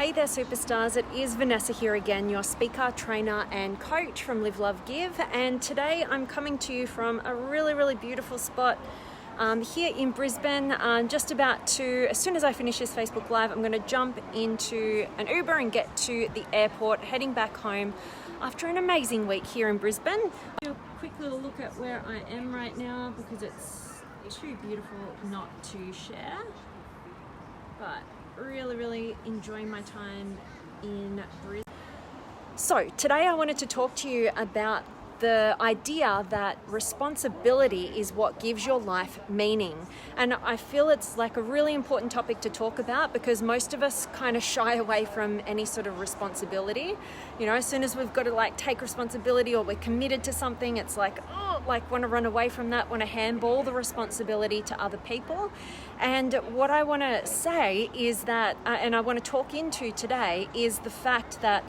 Hey there superstars, it is Vanessa here again, your speaker, trainer and coach from Live, Love, Give, and today I'm coming to you from a really beautiful spot here in Brisbane. Just about to, as soon as I finish this Facebook Live, I'm going to jump into an Uber and get to the airport, heading back home after an amazing week here in Brisbane. I'll do a quick little look at where I am right now because it's too beautiful not to share, but really enjoying my time in Brisbane. So today I wanted to talk to you about the idea that responsibility is what gives your life meaning. And I feel it's like a really important topic to talk about because most of us kind of shy away from any sort of responsibility. You know, as soon as we've got to like take responsibility or we're committed to something, it's like, oh, like want to run away from that, want to handball the responsibility to other people. And what I want to say is that, and I want to talk into today, is the fact that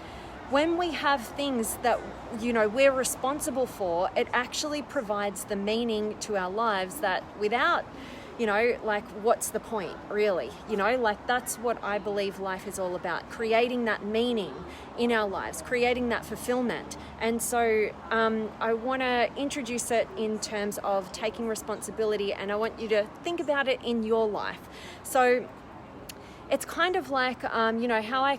when we have things that, you know, we're responsible for, it actually provides the meaning to our lives that without, you know, like what's the point really? You know, like that's what I believe life is all about, creating that meaning in our lives, creating that fulfillment. And so I want to introduce it in terms of taking responsibility, and I want you to think about it in your life. So it's kind of like, you know, how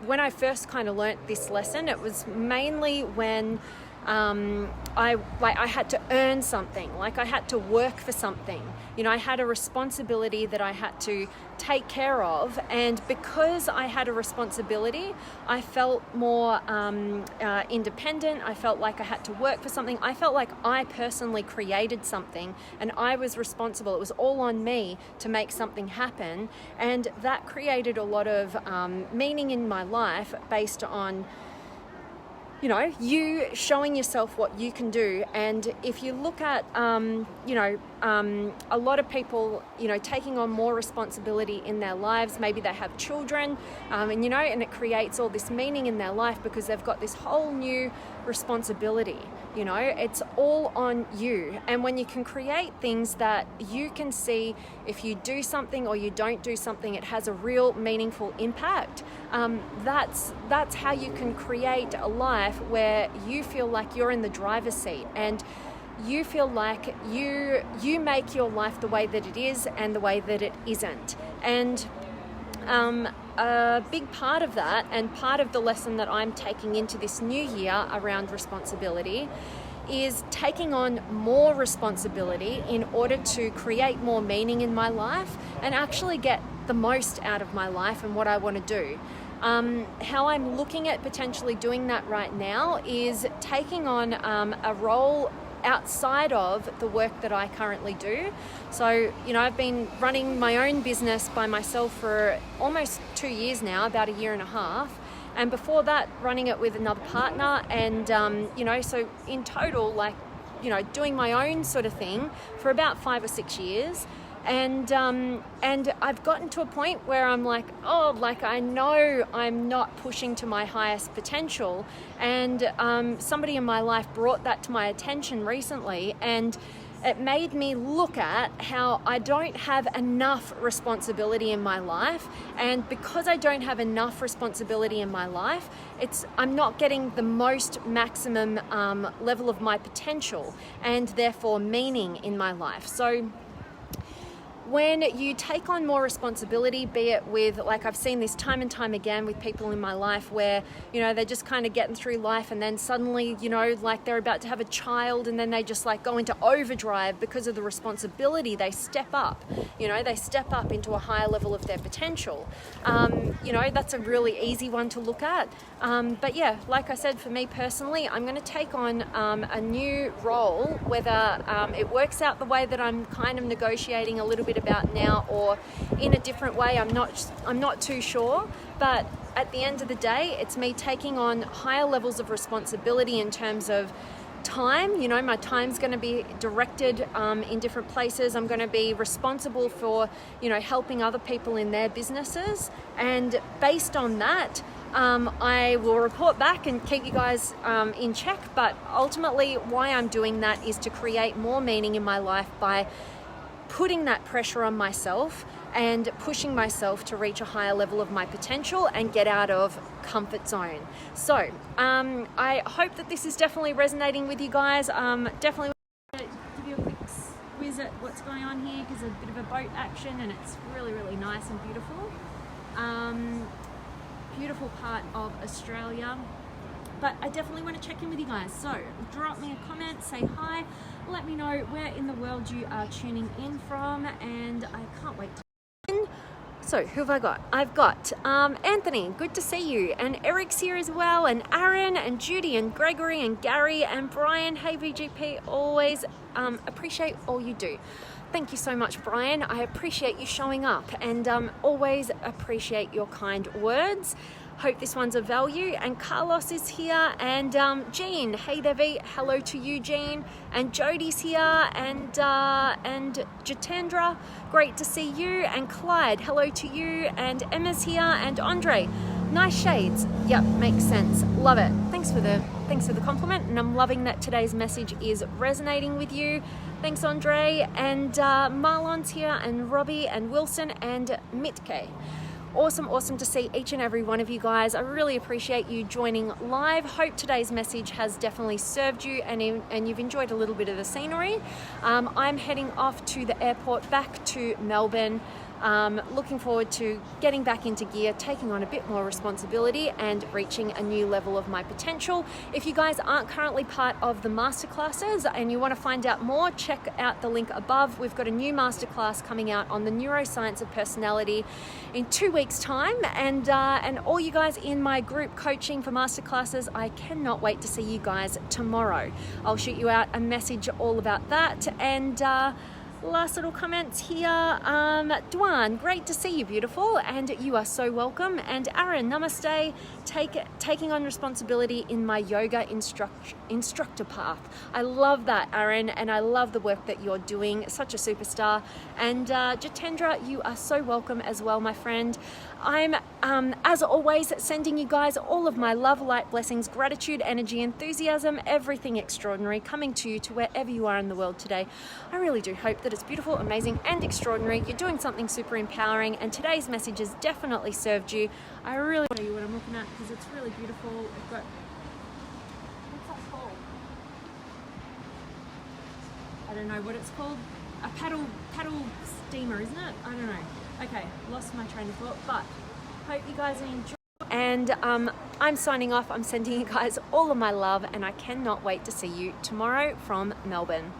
when I first kind of learnt this lesson, it was mainly when I had to earn something, like I had to work for something. You know, I had a responsibility that I had to take care of, and because I had a responsibility, I felt more independent. I felt like I had to work for something. I felt like I personally created something and I was responsible. It was all on me to make something happen, and that created a lot of meaning in my life based on, you know, you showing yourself what you can do. And if you look at, you know, a lot of people, you know, taking on more responsibility in their lives, maybe they have children, and, you know, and it creates all this meaning in their life because they've got this whole new responsibility. You know, it's all on you. And when you can create things that you can see, if you do something or you don't do something, it has a real meaningful impact. That's how you can create a life where you feel like you're in the driver's seat and you feel like you make your life the way that it is and the way that it isn't. And a big part of that, and part of the lesson that I'm taking into this new year around responsibility, is taking on more responsibility in order to create more meaning in my life and actually get the most out of my life and what I want to do. How I'm looking at potentially doing that right now is taking on a role outside of the work that I currently do. So, you know, I've been running my own business by myself for almost 2 years now, about a year and a half. And before that, running it with another partner. And, you know, so in total, like, you know, doing my own sort of thing for about 5 or 6 years. And I've gotten to a point where I'm like, oh, like I know I'm not pushing to my highest potential. And somebody in my life brought that to my attention recently, and it made me look at how I don't have enough responsibility in my life. And because I don't have enough responsibility in my life, I'm not getting the most maximum level of my potential and therefore meaning in my life. So when you take on more responsibility, be it with, like I've seen this time and time again with people in my life where, you know, they're just kind of getting through life and then suddenly, you know, like they're about to have a child and then they just like go into overdrive because of the responsibility. They step up, you know, they step up into a higher level of their potential. You know, that's a really easy one to look at. But yeah, like I said, for me personally, I'm going to take on a new role, whether it works out the way that I'm kind of negotiating a little bit about now or in a different way, I'm not too sure. But at the end of the day, it's me taking on higher levels of responsibility in terms of time. You know, my time's going to be directed in different places. I'm going to be responsible for, you know, helping other people in their businesses, and based on that, I will report back and keep you guys in check. But ultimately, why I'm doing that is to create more meaning in my life by putting that pressure on myself and pushing myself to reach a higher level of my potential and get out of comfort zone. So I hope that this is definitely resonating with you guys. Definitely give you a quick whiz at what's going on here, because there's a bit of a boat action and it's really, really nice and beautiful. Beautiful part of Australia. But I definitely want to check in with you guys. So drop me a comment, say hi, let me know where in the world you are tuning in from, and I can't wait to. So who have I got? I've got Anthony, good to see you, and Eric's here as well, and Aaron and Judy and Gregory and Gary and Brian. Hey VGP, always appreciate all you do. Thank you so much, Brian. I appreciate you showing up, and always appreciate your kind words. Hope this one's of value. And Carlos is here, and Jean, hey there V, hello to you Jean, and Jody's here, and Jitendra, great to see you, and Clyde, hello to you, and Emma's here, and Andre, nice shades. Yep, makes sense, love it. Thanks for the compliment, and I'm loving that today's message is resonating with you. Thanks Andre, and Marlon's here, and Robbie and Wilson and Mitke. Awesome to see each and every one of you guys. I really appreciate you joining live. Hope today's message has definitely served you, and you've enjoyed a little bit of the scenery. I'm heading off to the airport back to Melbourne. Looking forward to getting back into gear, taking on a bit more responsibility and reaching a new level of my potential. If you guys aren't currently part of the masterclasses and you want to find out more, check out the link above. We've got a new masterclass coming out on the neuroscience of personality in 2 weeks' time, and all you guys in my group coaching for masterclasses, I cannot wait to see you guys tomorrow. I'll shoot you out a message all about that. And last little comments here. Dwan, great to see you, beautiful, and you are so welcome. And Aaron, namaste, taking on responsibility in my yoga instructor path. I love that, Aaron, and I love the work that you're doing. Such a superstar. And Jitendra, you are so welcome as well, my friend. I'm, as always, sending you guys all of my love, light, blessings, gratitude, energy, enthusiasm, everything extraordinary coming to you to wherever you are in the world today. I really do hope that it's beautiful, amazing, and extraordinary. You're doing something super empowering, and today's message has definitely served you. I really want to show you what I'm looking at because it's really beautiful. We've got, what's that called? I don't know what it's called. A paddle steamer, isn't it? I don't know. Okay, lost my train of thought, but hope you guys enjoy. And I'm signing off. I'm sending you guys all of my love, and I cannot wait to see you tomorrow from Melbourne.